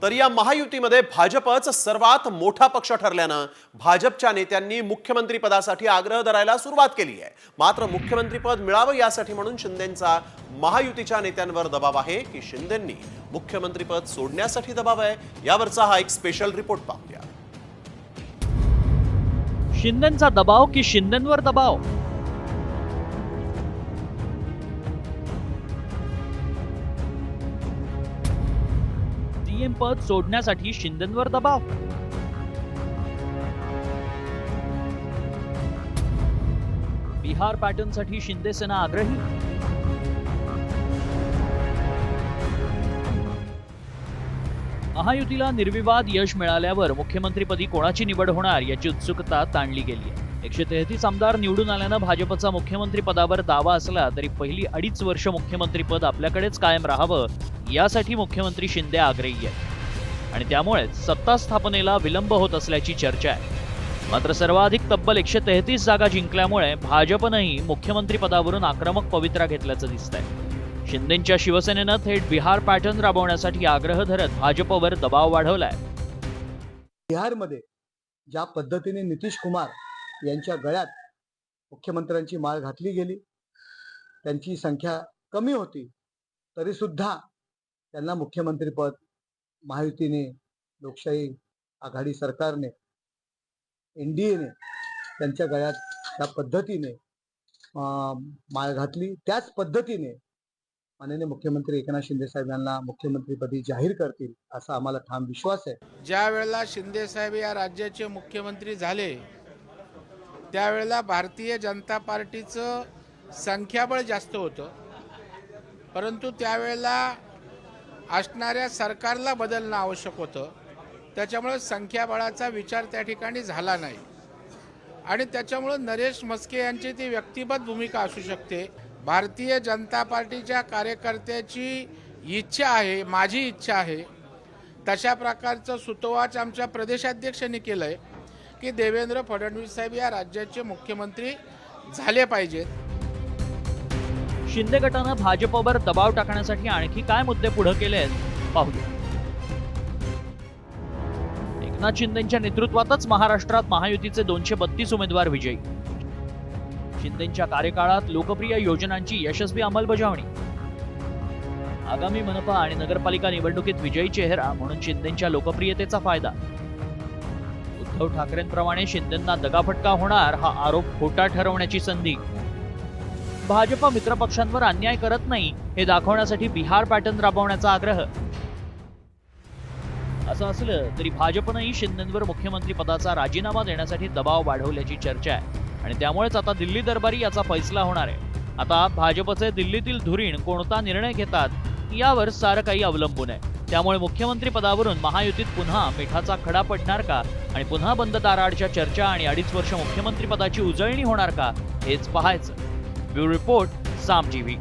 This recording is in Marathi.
तर या महायुतीमध्ये भाजपच सर्वात मोठा पक्ष ठरल्यानं भाजपच्या नेत्यांनी मुख्यमंत्री पदासाठी आग्रह धरायला सुरुवात केली आहे। मात्र मुख्यमंत्री पद मिळावं यासाठी म्हणून शिंदेंचा महायुतीच्या नेत्यांवर दबाव आहे की शिंदेंनी मुख्यमंत्री पद सोडण्यासाठी दबाव आहे, यावरचा हा एक स्पेशल रिपोर्ट पाहूया। शिंदेंचा दबाव की शिंदेंवर दबाव? सीएम पद सोडण्यासाठी शिंदेंवर दबाव? बिहार पॅटर्नसाठी शिंदे सेना आग्रही? महायुतीला निर्विवाद यश मिळाल्यावर मुख्यमंत्रीपदी कोणाची निवड होणार याची उत्सुकता ताणली गेली आहे। 133 आमदार निवडून आल्यानं भाजपचा मुख्यमंत्री पदावर दावा असला तरी पहिली 2.5 वर्ष मुख्यमंत्रीपद आपल्याकडेच कायम राहावं यासाठी मुख्यमंत्री शिंदे आग्रही आहेत आणि त्यामुळेच सत्ता स्थापनेला विलंब होत असल्याची चर्चा आहे। मात्र सर्वाधिक तब्बल 133 जागा जिंकल्यामुळे भाजपनंही मुख्यमंत्री पदावरून आक्रमक पवित्रा घेतल्याचं दिसतंय। शिंदेंच्या शिवसेनेनं थेट बिहार पॅटर्न राबवण्यासाठी आग्रह धरत भाजपवर दबाव वाढवलाय। बिहारमध्ये ज्या पद्धतीने नितीश कुमार यांच्या गळ्यात मुख्यमंत्र्यांची माळ घातली गेली, त्यांची संख्या कमी होती तरी सुद्धा त्यांना मुख्यमंत्रीपद महायुतीने, लोकशाही आघाडी सरकारने, एनडीएने त्यांच्या गळ्यात त्या पद्धतीने माळ घातली। त्याच पद्धतीने माननीय मुख्यमंत्री एकनाथ शिंदे साहेब यांना मुख्यमंत्रीपदी जाहीर करतील असा आम्हाला ठाम विश्वास आहे। ज्या वेळेला शिंदे साहेब या राज्याचे मुख्यमंत्री झाले त्यावेळेला भारतीय जनता पार्टीचं संख्याबळ जास्त होतं, परंतु त्यावेळेला असणाऱ्या सरकारला बदलणं आवश्यक होतं। त्याच्यामुळे संख्याबळाचा विचार त्या ठिकाणी झाला नाही आणि त्याच्यामुळे नरेश म्हस्के यांची ती व्यक्तिगत भूमिका असू शकते। भारतीय जनता पार्टीच्या कार्यकर्त्याची इच्छा आहे, माझी इच्छा आहे, तशा प्रकारचं सुतोवाच आमच्या प्रदेशाध्यक्षांनी केलंय की देवेंद्र फडणवीस साहेब या राज्याचे मुख्यमंत्री झाले पाहिजेत। शिंदे गटानं भाजपवर दबाव टाकण्यासाठी आणखी काय मुद्दे पुढे केलेत पाहूया। एकनाथ शिंदेंच्या नेतृत्वातच महाराष्ट्रात महायुतीचे 232 उमेदवार विजयी। शिंदेंच्या कार्यकाळात लोकप्रिय योजनांची यशस्वी अंमलबजावणी। आगामी मनपा आणि नगरपालिका निवडणुकीत विजयी चेहरा म्हणून शिंदेंच्या लोकप्रियतेचा फायदा। उद्धव ठाकरेंप्रमाणे शिंदेंना दगाफटका होणार हा आरोप खोटा ठरवण्याची संधी। भाजप मित्रपक्षांवर अन्याय करत नाही हे दाखवण्यासाठी बिहार पॅटर्न राबवण्याचा आग्रह। असं असलं तरी भाजपनंही शिंदेंवर मुख्यमंत्री पदाचा राजीनामा देण्यासाठी दबाव वाढवल्याची चर्चा आहे आणि त्यामुळेच आता दिल्ली दरबारी याचा फैसला होणार आहे। आता भाजपचे दिल्लीतील धुरीण कोणता निर्णय घेतात यावर सारं काही अवलंबून आहे। त्यामुळे मुख्यमंत्री पदावरून महायुतीत पुन्हा मिठाचा खडा पडणार का आणि पुन्हा बंद दाराआडच्या चर्चा आणि 2.5 वर्ष मुख्यमंत्री पदाची उजळणी होणार का हेच पाहायचं। ब्युरो रिपोर्ट, साम टीव्ही।